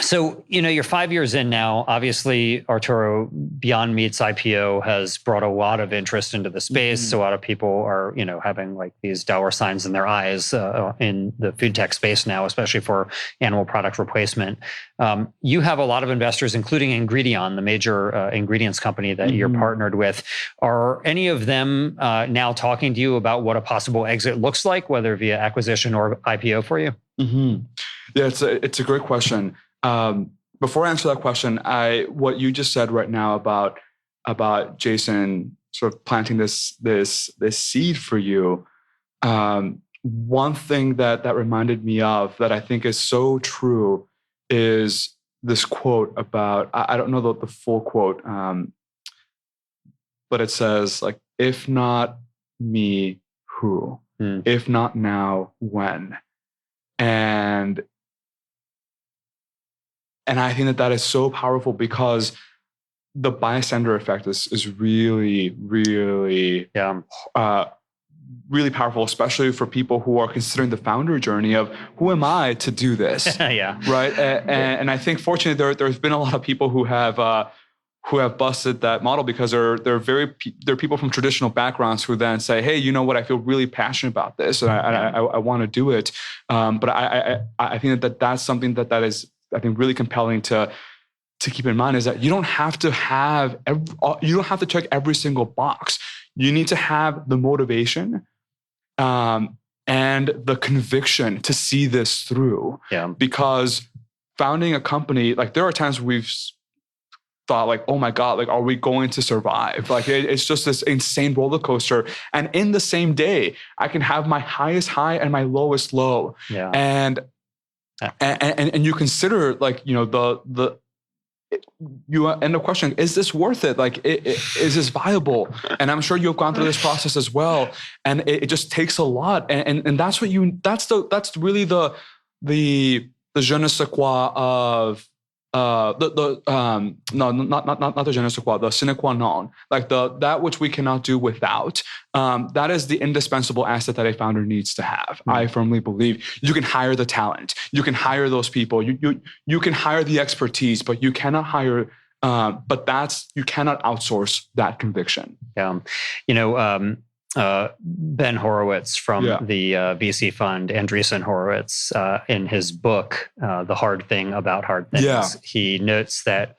So, you're 5 years in now. Obviously, Arturo, Beyond Meat's IPO has brought a lot of interest into the space. A lot of people are, having like these dour signs in their eyes in the food tech space now, especially for animal product replacement. You have a lot of investors, including Ingredion, the major ingredients company that you're partnered with. Are any of them now talking to you about what a possible exit looks like, whether via acquisition or IPO for you? Yeah, it's a great question. Before I answer that question, what you just said right now about Jason sort of planting this seed for you, one thing that reminded me of that I think is so true is this quote about, I don't know the full quote, but it says like, if not me, who? If not now, when? And I think that is so powerful because the bystander effect is really, really, really powerful, especially for people who are considering the founder journey of who am I to do this? Right. And I think fortunately there's been a lot of people who have who have busted that model because they're people from traditional backgrounds who then say, hey, you know what, I feel really passionate about this and I want to do it. But I think that's something that is, I think, really compelling to keep in mind, is that you don't have to check every single box. You need to have the motivation and the conviction to see this through. Yeah. Because founding a company, like, there are times we've thought, like, oh my God, like, are we going to survive? Like, it's just this insane roller coaster. And in the same day, I can have my highest high and my lowest low. Yeah. And you consider, like, you know, you end up questioning, is this worth it? Like, is this viable? And I'm sure you've gone through this process as well. And it just takes a lot. And that's really the je ne sais quoi of not the je ne sais quoi, the sine qua non, like that which we cannot do without. That is the indispensable asset that a founder needs to have. Mm-hmm. I firmly believe you can hire the talent, you can hire those people, you can hire the expertise, but you cannot hire. You cannot outsource that conviction. Yeah, you know. Ben Horowitz from the VC fund, Andreessen Horowitz, in his book, The Hard Thing About Hard Things, he notes that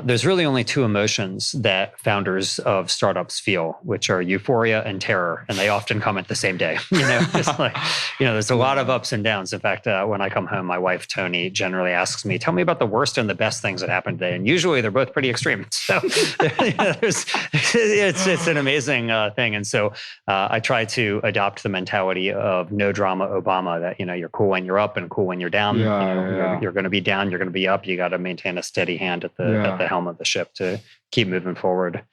there's really only two emotions that founders of startups feel, which are euphoria and terror, and they often come at the same day. You know, it's like, you know, there's a lot of ups and downs. In fact, when I come home, my wife Tony generally asks me, "Tell me about the worst and the best things that happened today," and usually they're both pretty extreme. So it's an amazing thing, and so I try to adopt the mentality of no drama Obama. That, you know, you're cool when you're up and cool when you're down. You're going to be down, you're going to be up. You got to maintain a steady hand at the helm of the ship to keep moving forward.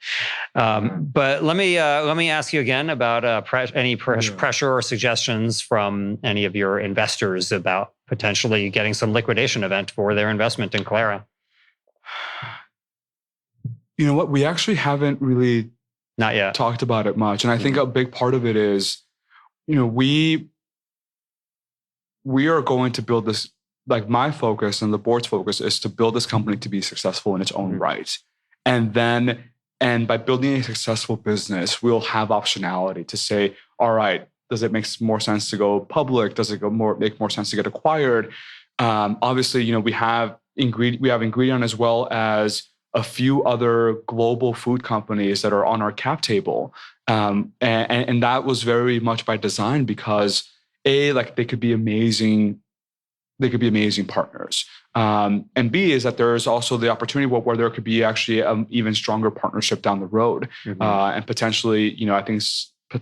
But let me ask you again about any pressure or suggestions from any of your investors about potentially getting some liquidation event for their investment in Clara. You know what? We actually haven't really not yet talked about it much, and I think a big part of it is, you know, we are going to build this. Like, my focus and the board's focus is to build this company to be successful in its own right. And by building a successful business, we'll have optionality to say, all right, does it make more sense to go public? Does it make more sense to get acquired? Obviously, you know, we have Ingredient as well as a few other global food companies that are on our cap table. And that was very much by design, because like, they could be amazing partners. And B is that there is also the opportunity where there could be actually an even stronger partnership down the road. Mm-hmm. And potentially, you know, I think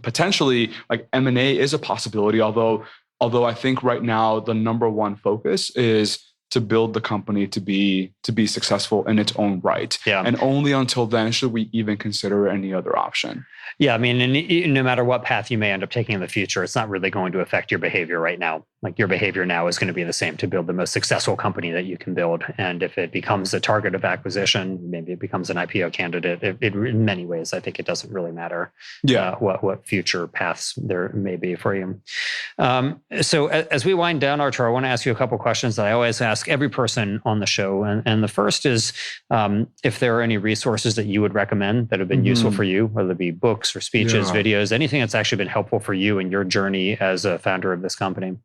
potentially, like, M&A is a possibility, although I think right now the number one focus is to build the company to be successful in its own right. Yeah. And only until then should we even consider any other option. Yeah, I mean, and no matter what path you may end up taking in the future, it's not really going to affect your behavior right now. Like, your behavior now is going to be the same to build the most successful company that you can build. And if it becomes a target of acquisition, maybe it becomes an IPO candidate. In many ways, I think it doesn't really matter what future paths there may be for you. So as we wind down, Arturo, I want to ask you a couple of questions that I always ask every person on the show. And the first is, if there are any resources that you would recommend that have been useful for you, whether it be books or speeches, videos, anything that's actually been helpful for you in your journey as a founder of this company.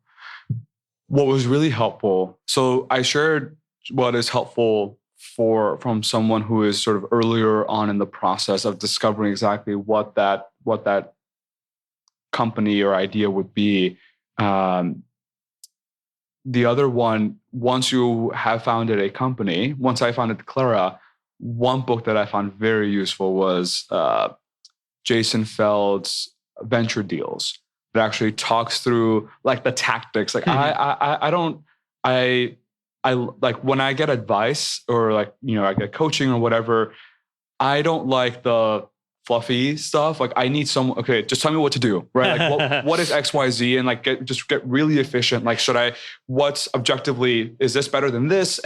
What was really helpful, so I shared what is helpful from someone who is sort of earlier on in the process of discovering exactly what that company or idea would be. The other one, once you have founded a company, once I founded Clara, one book that I found very useful was Jason Feld's Venture Deals. That actually talks through, like, the tactics. Like, I like, when I get advice or, like, you know, I get coaching or whatever, I don't like the fluffy stuff. Like, I need someone, okay, just tell me what to do, right? Like, what is X, Y, Z? And, like, get really efficient. Like, what's objectively, is this better than this?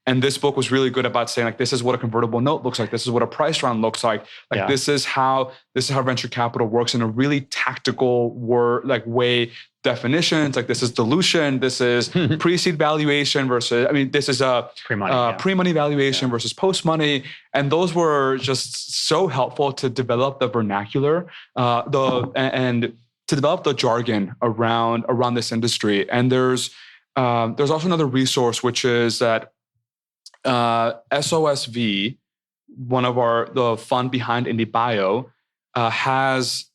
And this book was really good about saying, like, this is what a convertible note looks like. This is what a price round looks like. Like, this is how venture capital works in a really tactical way definitions, like this is dilution, this is pre-seed valuation versus, this is a pre-money valuation versus post-money. And those were just so helpful to develop the vernacular, and to develop the jargon around this industry. And there's also another resource, which is that SOSV, one of the fund behind IndieBio, has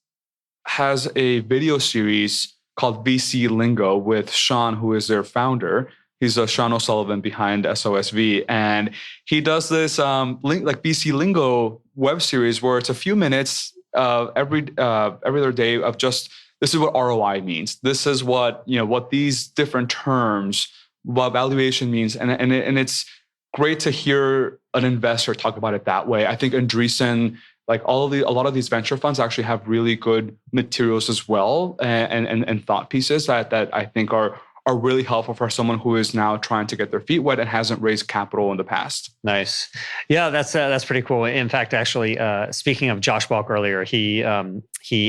a video series called VC Lingo with Sean, who is their founder. He's Sean O'Sullivan behind SOSV. And he does this VC Lingo web series where it's a few minutes every other day of just, this is what ROI means. This is what these different terms, what valuation means. And it's great to hear an investor talk about it that way. I think Andreessen, like a lot of these venture funds actually have really good materials as well, and thought pieces that I think are really helpful for someone who is now trying to get their feet wet and hasn't raised capital in the past. Nice. Yeah, that's pretty cool. In fact, actually, speaking of Josh Balk earlier, he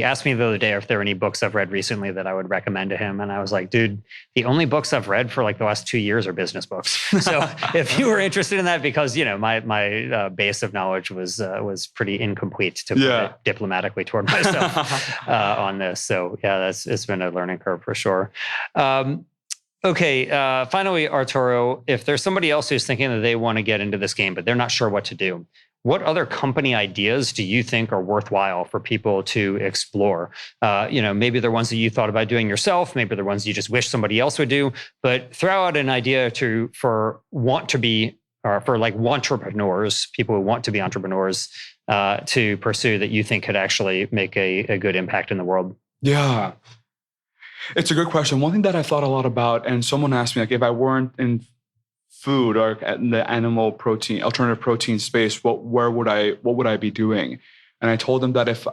asked me the other day if there were any books I've read recently that I would recommend to him. And I was like, dude, the only books I've read for like the last 2 years are business books. So if you were interested in that, because, my base of knowledge was pretty incomplete, to put it diplomatically, toward myself on this. So yeah, it's been a learning curve for sure. Okay. Finally, Arturo, if there's somebody else who's thinking that they want to get into this game, but they're not sure what to do, what other company ideas do you think are worthwhile for people to explore? Maybe they're ones that you thought about doing yourself. Maybe they're ones you just wish somebody else would do. But throw out an idea for entrepreneurs, people who want to be entrepreneurs, to pursue that you think could actually make a good impact in the world. Yeah. It's a good question. One thing that I thought a lot about, and someone asked me, like, if I weren't in food or in the animal protein, alternative protein space, what would I be doing? And I told them that if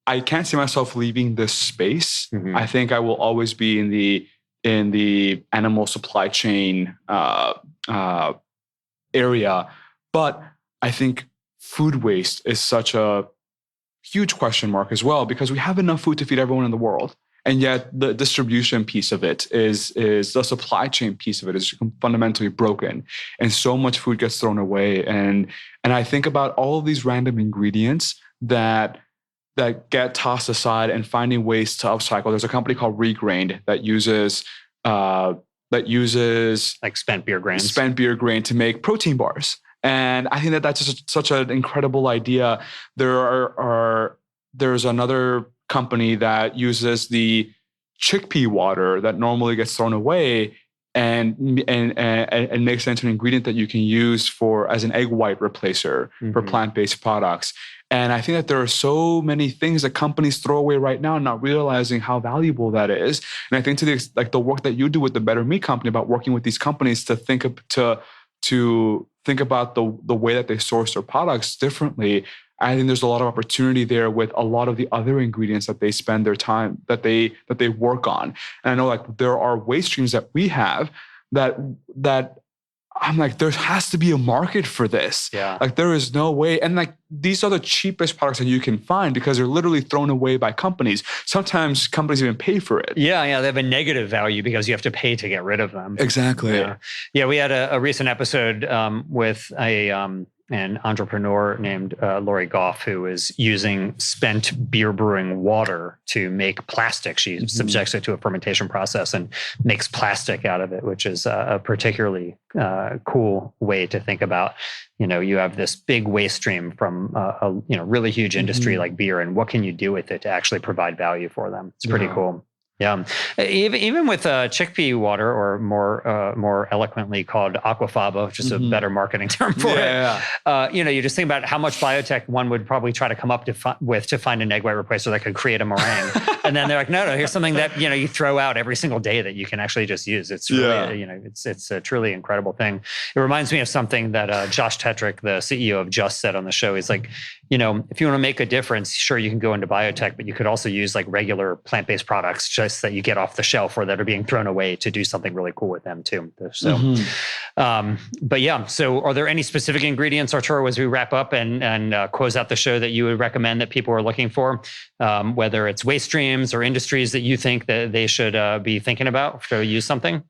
I can't see myself leaving this space, I think I will always be in the animal supply chain area. But I think food waste is such a huge question mark as well, because we have enough food to feed everyone in the world. And yet the distribution piece of it is the supply chain piece of it is fundamentally broken. And so much food gets thrown away. And I think about all of these random ingredients that get tossed aside and finding ways to upcycle. There's a company called Regrained that uses like spent beer grain to make protein bars. And I think that that's just such an incredible idea. There's another company that uses the chickpea water that normally gets thrown away and makes it into an ingredient that you can use as an egg white replacer for plant-based products. And I think that there are so many things that companies throw away right now, not realizing how valuable that is. And I think the work that you do with the Better Me company about working with these companies to think about the way that they source their products differently. I think there's a lot of opportunity there with a lot of the other ingredients that they spend their time, that they work on. And I know, like, there are waste streams that we have that I'm like, there has to be a market for this. Yeah. Like, there is no way. And like, these are the cheapest products that you can find because they're literally thrown away by companies. Sometimes companies even pay for it. Yeah. They have a negative value because you have to pay to get rid of them. Exactly. Yeah. We had a recent episode with an entrepreneur named Lori Goff, who is using spent beer brewing water to make plastic. She subjects it to a fermentation process and makes plastic out of it, which is a particularly cool way to think about. You have this big waste stream from a really huge industry like beer, and what can you do with it to actually provide value for them? It's pretty cool. Yeah, even with chickpea water, or more eloquently called aquafaba, which is a better marketing term for it. You just think about how much biotech one would probably try to come up with to find an egg white replacer that could create a meringue, and then they're like, no, here's something that you throw out every single day that you can actually just use. It's really it's a truly incredible thing. It reminds me of something that Josh Tetrick, the CEO of Just, said on the show. He's like, if you want to make a difference, sure, you can go into biotech, but you could also use like regular plant-based products just that you get off the shelf or that are being thrown away to do something really cool with them too. So, But yeah, so are there any specific ingredients, Arturo, as we wrap up and close out the show that you would recommend that people are looking for, whether it's waste streams or industries that you think that they should be thinking about to use something?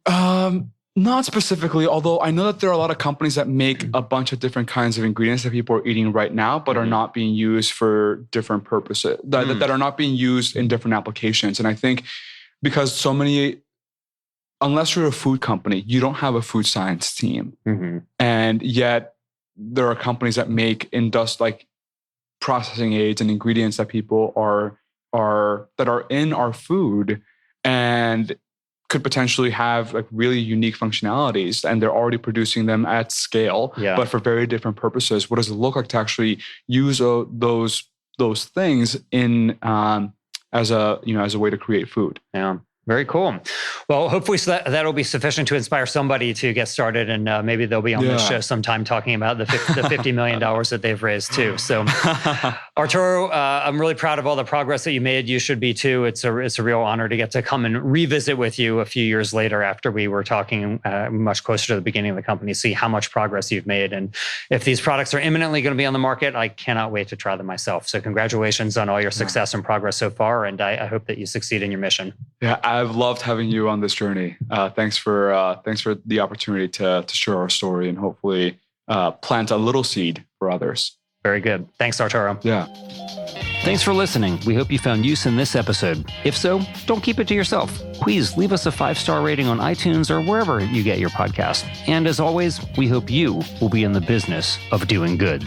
Not specifically, although I know that there are a lot of companies that make a bunch of different kinds of ingredients that people are eating right now, but are not being used for different purposes, that are not being used in different applications. And I think because so many, unless you're a food company, you don't have a food science team. And yet there are companies that make like processing aids and ingredients that people that are in our food and could potentially have like really unique functionalities, and they're already producing them at scale, but for very different purposes. What does it look like to actually use those things in as a way to create food? Yeah. Very cool. Well, hopefully that'll be sufficient to inspire somebody to get started, and maybe they'll be on this show sometime talking about the $50 million that they've raised too. So, Arturo, I'm really proud of all the progress that you made. You should be too. It's a real honor to get to come and revisit with you a few years later after we were talking much closer to the beginning of the company, see how much progress you've made. And if these products are imminently going to be on the market, I cannot wait to try them myself. So congratulations on all your success and progress so far. And I hope that you succeed in your mission. Yeah, I've loved having you on this journey. Thanks for the opportunity to share our story and hopefully plant a little seed for others. Very good. Thanks, Arturo. Yeah. Thanks for listening. We hope you found use in this episode. If so, don't keep it to yourself. Please leave us a 5-star rating on iTunes or wherever you get your podcast. And as always, we hope you will be in the business of doing good.